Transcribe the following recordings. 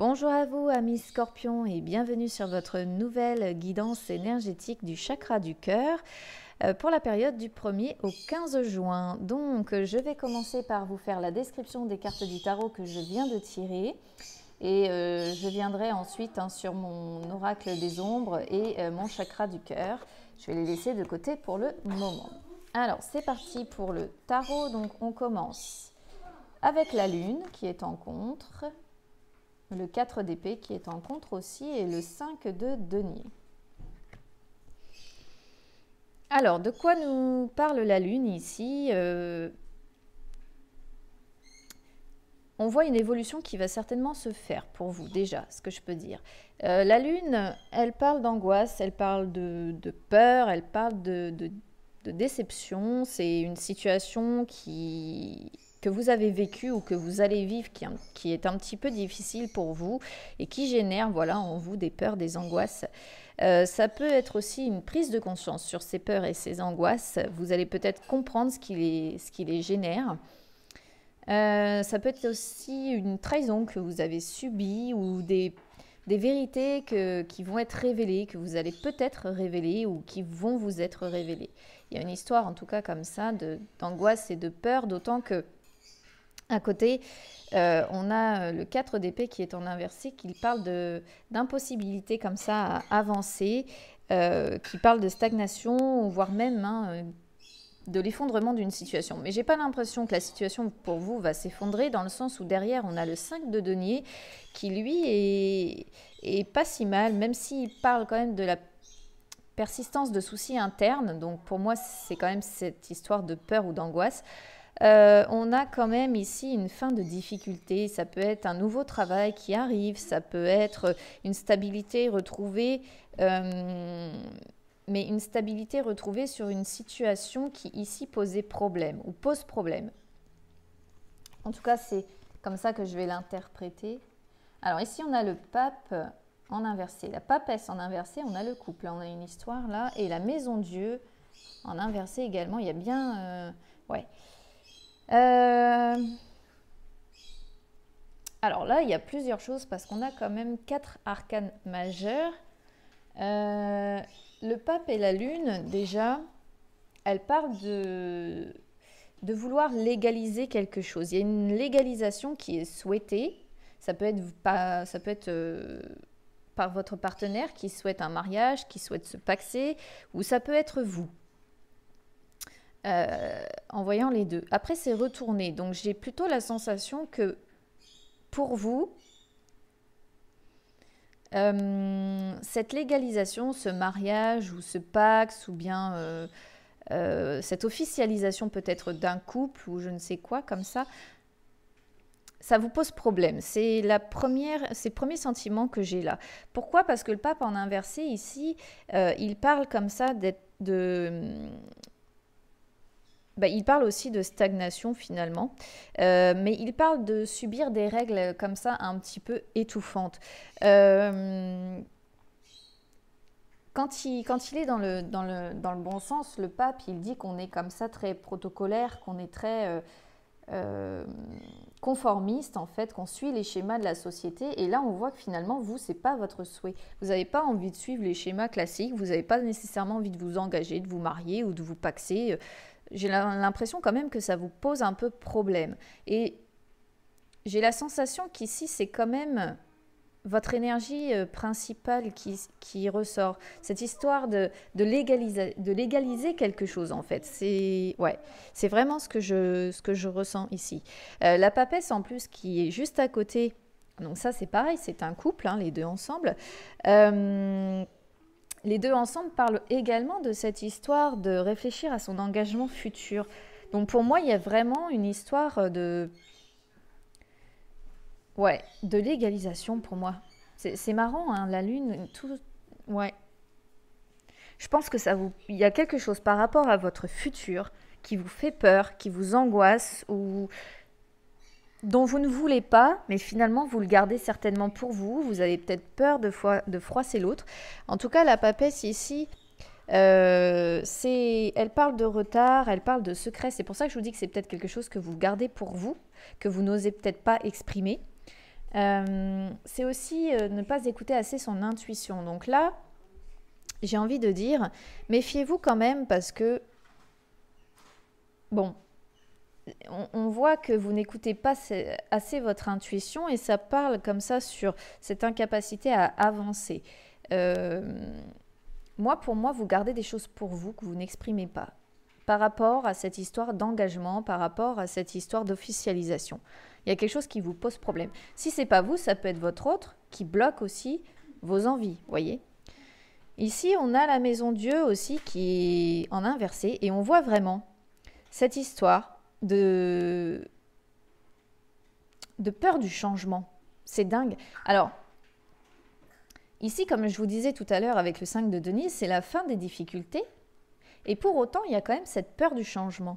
Bonjour à vous, amis Scorpions, et bienvenue sur votre nouvelle guidance énergétique du chakra du cœur pour la période du 1er au 15 juin. Donc, je vais commencer par vous faire la description des cartes du tarot que je viens de tirer. Et je viendrai ensuite sur mon oracle des ombres et mon chakra du cœur. Je vais les laisser de côté pour le moment. Alors, c'est parti pour le tarot. Donc, on commence avec la lune qui est en contre. Le 4 d'épée qui est en contre aussi et le 5 de denier. Alors, de quoi nous parle la lune ici? On voit une évolution qui va certainement se faire pour vous, déjà, ce que je peux dire. La lune, elle parle d'angoisse, elle parle de peur, elle parle de déception. C'est une situation que vous avez vécu ou que vous allez vivre qui est un petit peu difficile pour vous et qui génère en vous des peurs, des angoisses. Ça peut être aussi une prise de conscience sur ces peurs et ces angoisses. Vous allez peut-être comprendre ce qui les génère. Ça peut être aussi une trahison que vous avez subie ou des vérités qui vont être révélées, que vous allez peut-être révéler ou qui vont vous être révélées. Il y a une histoire en tout cas comme ça d'angoisse et de peur, d'autant que à côté, on a le 4 d'épée qui est en inversé, qui parle d'impossibilité comme ça à avancer, qui parle de stagnation, voire même de l'effondrement d'une situation. Mais j'ai pas l'impression que la situation pour vous va s'effondrer, dans le sens où derrière, on a le 5 de denier, qui lui est pas si mal, même s'il parle quand même de la persistance de soucis internes. Donc pour moi, c'est quand même cette histoire de peur ou d'angoisse. On a quand même ici une fin de difficulté. Ça peut être un nouveau travail qui arrive, ça peut être une stabilité retrouvée, mais une stabilité retrouvée sur une situation qui ici posait problème ou pose problème. En tout cas, c'est comme ça que je vais l'interpréter. Alors ici, on a le pape en inversé, la papesse en inversé, on a le couple, on a une histoire là, et la maison Dieu en inversé également. Il y a bien... ouais. Alors là, il y a plusieurs choses parce qu'on a quand même 4 arcanes majeurs. Le pape et la lune, déjà, elle parle de vouloir légaliser quelque chose. Il y a une légalisation qui est souhaitée. Ça peut être par votre partenaire qui souhaite un mariage, qui souhaite se paxer, ou ça peut être vous. En voyant les deux. Après, c'est retourné. Donc, j'ai plutôt la sensation que pour vous, cette légalisation, ce mariage ou ce pax ou bien cette officialisation peut-être d'un couple ou je ne sais quoi comme ça vous pose problème. C'est le premier sentiment que j'ai là. Pourquoi? Parce que le pape en inversé ici, il parle comme ça il parle aussi de stagnation finalement, mais il parle de subir des règles comme ça un petit peu étouffantes. Quand il est dans le bon sens, le pape, il dit qu'on est comme ça très protocolaire, qu'on est très conformiste en fait, qu'on suit les schémas de la société. Et là, on voit que finalement, vous, c'est pas votre souhait. Vous n'avez pas envie de suivre les schémas classiques, vous n'avez pas nécessairement envie de vous engager, de vous marier ou de vous paxer. J'ai l'impression quand même que ça vous pose un peu problème. Et j'ai la sensation qu'ici, c'est quand même votre énergie principale qui ressort. Cette histoire de légaliser quelque chose, en fait. C'est vraiment ce que je ressens ici. La papesse, en plus, qui est juste à côté. Donc ça, c'est pareil, c'est un couple, hein, les deux ensemble. Les deux ensemble parlent également de cette histoire de réfléchir à son engagement futur. Donc pour moi, il y a vraiment une histoire de légalisation pour moi. C'est marrant, hein, la lune, tout... Ouais. Je pense que il y a quelque chose par rapport à votre futur qui vous fait peur, qui vous angoisse ou dont vous ne voulez pas, mais finalement vous le gardez certainement pour vous. Vous avez peut-être peur de froisser l'autre. En tout cas, la papesse ici, elle parle de retard, elle parle de secret. C'est pour ça que je vous dis que c'est peut-être quelque chose que vous gardez pour vous, que vous n'osez peut-être pas exprimer. C'est aussi ne pas écouter assez son intuition. Donc là, j'ai envie de dire, méfiez-vous quand même parce que, bon, on voit que vous n'écoutez pas assez votre intuition et ça parle comme ça sur cette incapacité à avancer. Pour moi, vous gardez des choses pour vous que vous n'exprimez pas par rapport à cette histoire d'engagement, par rapport à cette histoire d'officialisation. Il y a quelque chose qui vous pose problème. Si c'est pas vous, ça peut être votre autre qui bloque aussi vos envies, voyez. Ici, on a la maison Dieu aussi qui est en inversé et on voit vraiment cette histoire de peur du changement. C'est dingue. Alors, ici, comme je vous disais tout à l'heure avec le 5 de Denise, c'est la fin des difficultés. Et pour autant, il y a quand même cette peur du changement.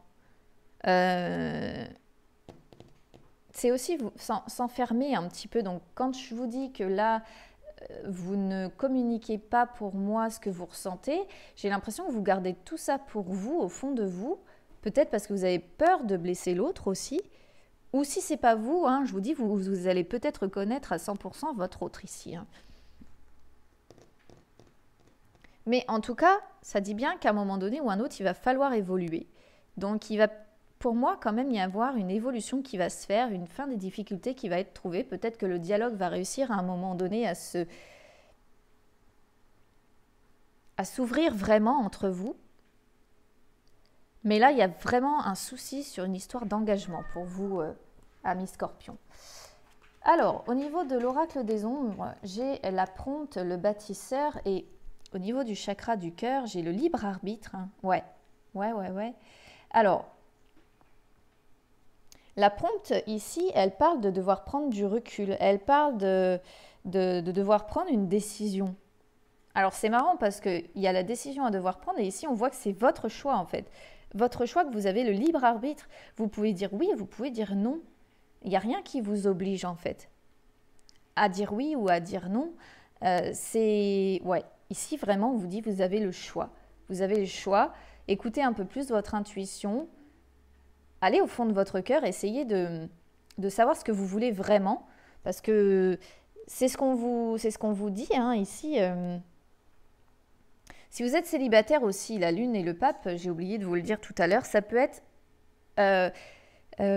C'est aussi s'enfermer un petit peu. Donc, quand je vous dis que là, vous ne communiquez pas pour moi ce que vous ressentez, j'ai l'impression que vous gardez tout ça pour vous, au fond de vous. Peut-être parce que vous avez peur de blesser l'autre aussi. Ou si c'est pas vous, hein, je vous dis, vous allez peut-être reconnaître à 100% votre autre ici. Hein. Mais en tout cas, ça dit bien qu'à un moment donné ou un autre, il va falloir évoluer. Donc, il va, pour moi, quand même y avoir une évolution qui va se faire, une fin des difficultés qui va être trouvée. Peut-être que le dialogue va réussir à un moment donné à s'ouvrir vraiment entre vous. Mais là, il y a vraiment un souci sur une histoire d'engagement pour vous, amis Scorpion. Alors, au niveau de l'oracle des ombres, j'ai la prompte, le bâtisseur et au niveau du chakra du cœur, j'ai le libre arbitre. Hein. Ouais. Alors, la prompte ici, elle parle de devoir prendre du recul. Elle parle de devoir prendre une décision. Alors, c'est marrant parce qu'il y a la décision à devoir prendre et ici, on voit que c'est votre choix en fait. Votre choix, que vous avez le libre arbitre. Vous pouvez dire oui, vous pouvez dire non. Il n'y a rien qui vous oblige en fait à dire oui ou à dire non. Ouais. Ici, vraiment, on vous dit vous avez le choix. Vous avez le choix. Écoutez un peu plus votre intuition. Allez au fond de votre cœur. Essayez de savoir ce que vous voulez vraiment. Parce que c'est ce qu'on vous dit hein, ici. Si vous êtes célibataire aussi, la lune et le pape, j'ai oublié de vous le dire tout à l'heure, ça peut être...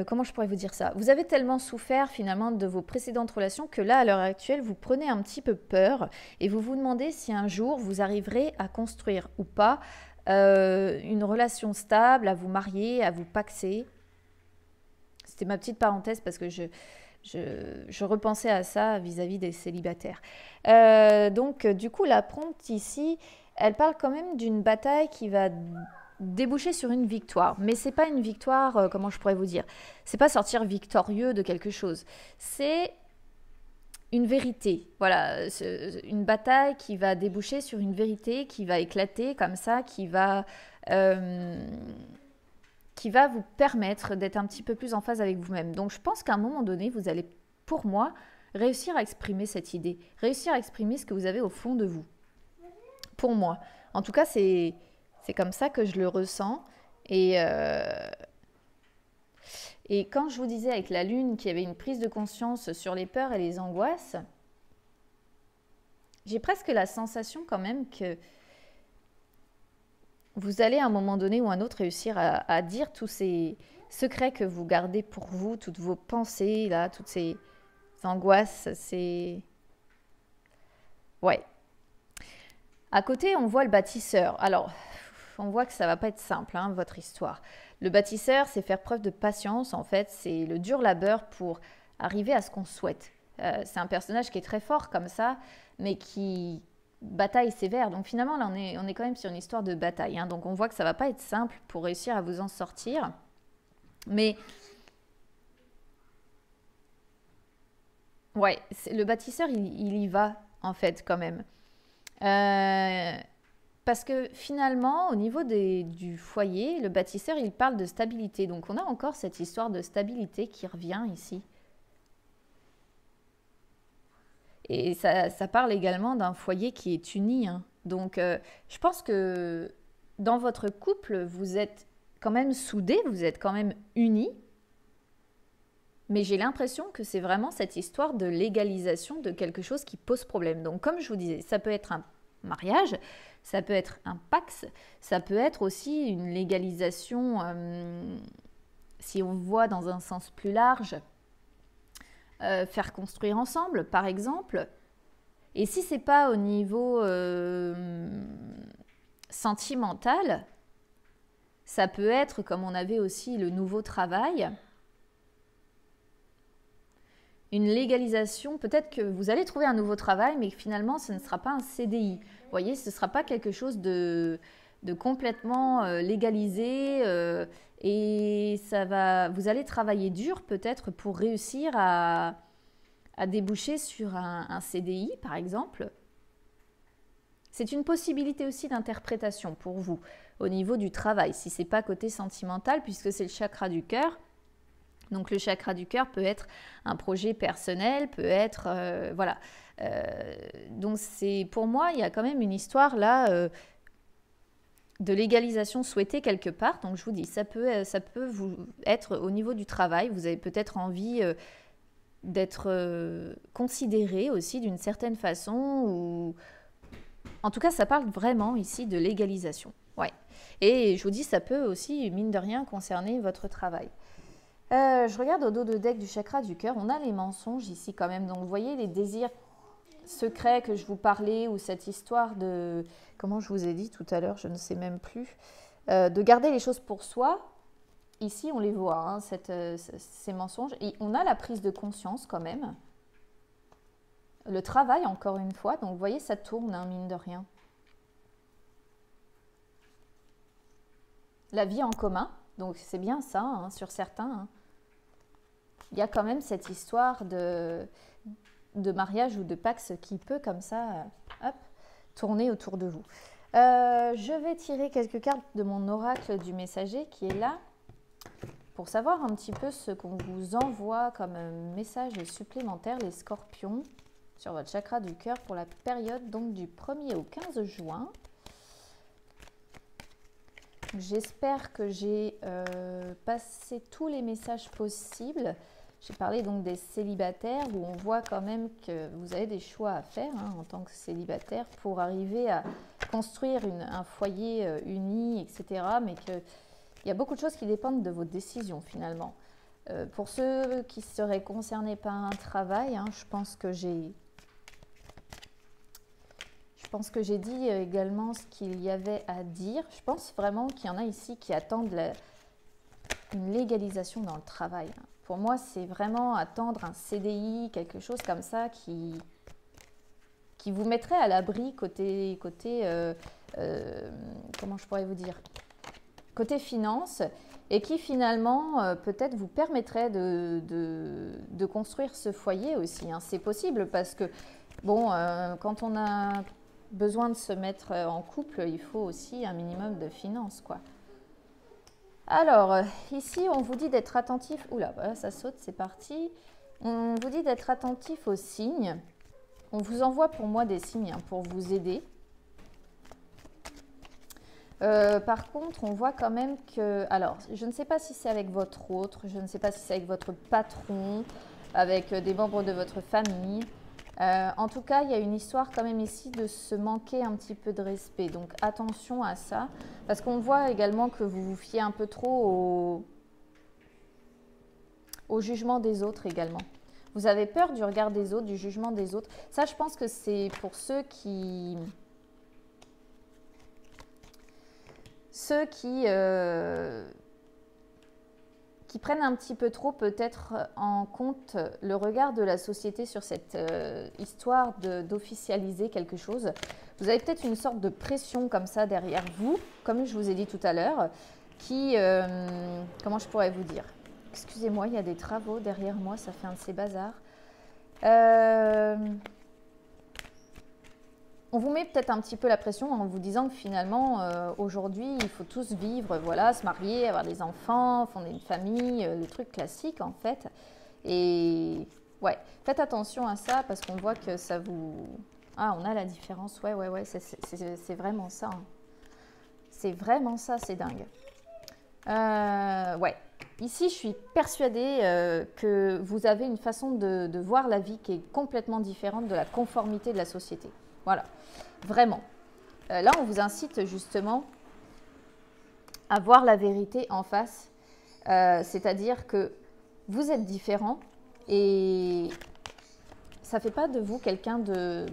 comment je pourrais vous dire ça? Vous avez tellement souffert finalement de vos précédentes relations que là, à l'heure actuelle, vous prenez un petit peu peur et vous vous demandez si un jour vous arriverez à construire ou pas une relation stable, à vous marier, à vous paxer. C'était ma petite parenthèse parce que je repensais à ça vis-à-vis des célibataires. Donc, du coup, la prompte ici, elle parle quand même d'une bataille qui va déboucher sur une victoire. Mais c'est pas une victoire, comment je pourrais vous dire? C'est pas sortir victorieux de quelque chose. C'est une vérité. Voilà, une bataille qui va déboucher sur une vérité, qui va éclater comme ça, qui va vous permettre d'être un petit peu plus en phase avec vous-même. Donc je pense qu'à un moment donné, vous allez, pour moi, réussir à exprimer cette idée, réussir à exprimer ce que vous avez au fond de vous. Pour moi. En tout cas, c'est comme ça que je le ressens. Et quand je vous disais avec la lune qu'il y avait une prise de conscience sur les peurs et les angoisses, j'ai presque la sensation quand même que vous allez à un moment donné ou un autre réussir à dire tous ces secrets que vous gardez pour vous, toutes vos pensées, là, toutes ces angoisses, Ouais. À côté, on voit le bâtisseur. Alors, on voit que ça va pas être simple, hein, votre histoire. Le bâtisseur, c'est faire preuve de patience, en fait. C'est le dur labeur pour arriver à ce qu'on souhaite. C'est un personnage qui est très fort comme ça, mais qui bataille sévère. Donc finalement, là, on est quand même sur une histoire de bataille. Hein. Donc on voit que ça va pas être simple pour réussir à vous en sortir. Mais ouais, le bâtisseur, il y va, en fait, quand même. Parce que finalement, au niveau du foyer, le bâtisseur, il parle de stabilité. Donc on a encore cette histoire de stabilité qui revient ici. Et ça parle également d'un foyer qui est uni. Hein. Donc je pense que dans votre couple, vous êtes quand même soudés, vous êtes quand même unis. Mais j'ai l'impression que c'est vraiment cette histoire de légalisation de quelque chose qui pose problème. Donc comme je vous disais, ça peut être un mariage, ça peut être un Pacs, ça peut être aussi une légalisation, si on voit dans un sens plus large, faire construire ensemble, par exemple. Et si c'est pas au niveau sentimental, ça peut être, comme on avait aussi le nouveau travail, une légalisation. Peut-être que vous allez trouver un nouveau travail, mais finalement, ce ne sera pas un CDI. Vous voyez, ce ne sera pas quelque chose de complètement légalisé. Et vous allez travailler dur peut-être pour réussir à déboucher sur un CDI, par exemple. C'est une possibilité aussi d'interprétation pour vous au niveau du travail, si ce n'est pas côté sentimental, puisque c'est le chakra du cœur. Donc le chakra du cœur peut être un projet personnel, peut être... voilà. Donc pour moi, il y a quand même une histoire là de légalisation souhaitée quelque part. Donc je vous dis, ça peut vous être au niveau du travail. Vous avez peut-être envie d'être considéré aussi d'une certaine façon. Ou... En tout cas, ça parle vraiment ici de légalisation. Ouais. Et je vous dis, ça peut aussi, mine de rien, concerner votre travail. Je regarde au dos de deck du chakra du cœur, on a les mensonges ici quand même. Donc vous voyez les désirs secrets que je vous parlais, ou cette histoire de, comment je vous ai dit tout à l'heure, je ne sais même plus, de garder les choses pour soi. Ici on les voit, hein, ces mensonges. Et on a la prise de conscience quand même. Le travail encore une fois, donc vous voyez ça tourne, hein, mine de rien. La vie en commun. Donc c'est bien ça, hein, sur certains. Hein. Il y a quand même cette histoire de mariage ou de Pacs qui peut comme ça hop, tourner autour de vous. Je vais tirer quelques cartes de mon oracle du messager qui est là pour savoir un petit peu ce qu'on vous envoie comme message supplémentaire, les scorpions, sur votre chakra du cœur pour la période donc du 1er au 15 juin. J'espère que j'ai passé tous les messages possibles. J'ai parlé donc des célibataires où on voit quand même que vous avez des choix à faire hein, en tant que célibataire pour arriver à construire un foyer uni, etc. Mais qu'il y a beaucoup de choses qui dépendent de vos décisions finalement. Pour ceux qui seraient concernés par un travail, hein, je pense que j'ai dit également ce qu'il y avait à dire. Je pense vraiment qu'il y en a ici qui attendent une légalisation dans le travail. Pour moi, c'est vraiment attendre un CDI, quelque chose comme ça qui vous mettrait à l'abri côté comment je pourrais vous dire, côté finance, et qui finalement peut-être vous permettrait de construire ce foyer aussi. Hein. C'est possible parce que, bon, quand on a besoin de se mettre en couple, il faut aussi un minimum de finances, quoi. Alors, ici, on vous dit d'être attentif. Oula, voilà, ça saute, c'est parti. On vous dit d'être attentif aux signes. On vous envoie pour moi des signes hein, pour vous aider. Par contre, on voit quand même que... Alors, je ne sais pas si c'est avec votre autre, je ne sais pas si c'est avec votre patron, avec des membres de votre famille. En tout cas, il y a une histoire quand même ici de se manquer un petit peu de respect. Donc, attention à ça. Parce qu'on voit également que vous vous fiez un peu trop au jugement des autres également. Vous avez peur du regard des autres, du jugement des autres. Ça, je pense que c'est pour ceux qui prennent un petit peu trop peut-être en compte le regard de la société sur cette histoire d'officialiser quelque chose. Vous avez peut-être une sorte de pression comme ça derrière vous, comme je vous ai dit tout à l'heure, qui, comment je pourrais vous dire? Excusez-moi, il y a des travaux derrière moi, ça fait un de ces bazars. On vous met peut-être un petit peu la pression en vous disant que finalement, aujourd'hui, il faut tous vivre, voilà, se marier, avoir des enfants, fonder une famille, le truc classique en fait. Et ouais, faites attention à ça parce qu'on voit que ça vous... Ah, on a la différence, ouais, c'est vraiment ça. Hein. C'est vraiment ça, c'est dingue. Ouais, Ici, je suis persuadée que vous avez une façon de voir la vie qui est complètement différente de la conformité de la société. Voilà, vraiment. Là, on vous incite justement à voir la vérité en face. C'est-à-dire que vous êtes différent et ça ne fait pas de vous quelqu'un de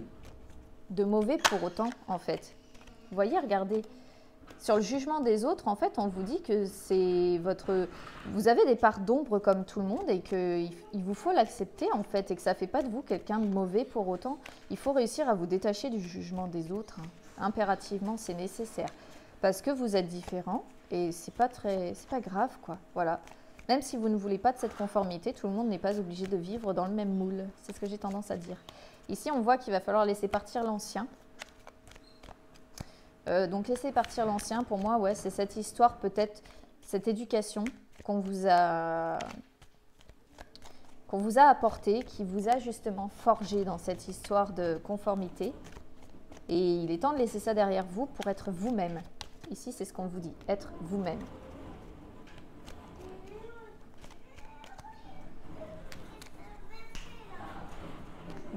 mauvais pour autant, en fait. Vous voyez, regardez. Sur le jugement des autres, en fait, on vous dit que c'est votre... Vous avez des parts d'ombre comme tout le monde et qu'il vous faut l'accepter, en fait, et que ça ne fait pas de vous quelqu'un de mauvais pour autant. Il faut réussir à vous détacher du jugement des autres. Impérativement, c'est nécessaire. Parce que vous êtes différent et c'est pas grave, quoi. Voilà. Même si vous ne voulez pas de cette conformité, tout le monde n'est pas obligé de vivre dans le même moule. C'est ce que j'ai tendance à dire. Ici, on voit qu'il va falloir laisser partir l'ancien. Donc laisser partir l'ancien, pour moi, ouais, c'est cette histoire, peut-être cette éducation qu'on vous a apportée, qui vous a justement forgé dans cette histoire de conformité. Et il est temps de laisser ça derrière vous pour être vous-même. Ici, c'est ce qu'on vous dit, être vous-même.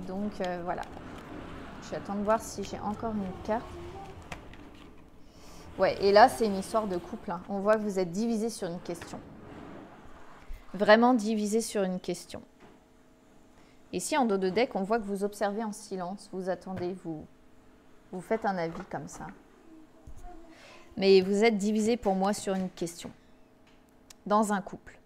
Donc voilà. Je vais attendre de voir si j'ai encore une carte. Ouais, et là, c'est une histoire de couple. Hein. On voit que vous êtes divisé sur une question. Vraiment divisé sur une question. Ici, en dos de deck, on voit que vous observez en silence. Vous attendez, vous faites un avis comme ça. Mais vous êtes divisé pour moi sur une question. Dans un couple.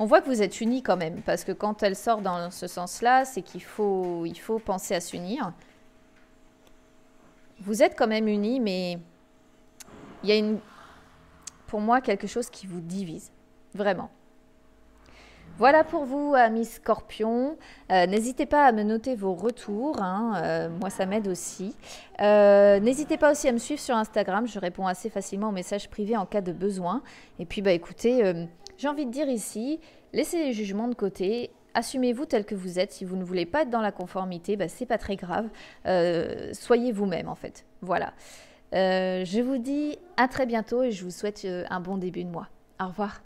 On voit que vous êtes unis quand même. Parce que quand elle sort dans ce sens-là, c'est qu'il faut penser à s'unir. Vous êtes quand même unis, mais il y a pour moi quelque chose qui vous divise, vraiment. Voilà pour vous, amis Scorpions. N'hésitez pas à me noter vos retours, hein, moi ça m'aide aussi. N'hésitez pas aussi à me suivre sur Instagram, je réponds assez facilement aux messages privés en cas de besoin. Et puis écoutez, j'ai envie de dire ici, laissez les jugements de côté. Assumez-vous tel que vous êtes. Si vous ne voulez pas être dans la conformité, c'est pas très grave. Soyez vous-même en fait. Voilà. Je vous dis à très bientôt et je vous souhaite un bon début de mois. Au revoir.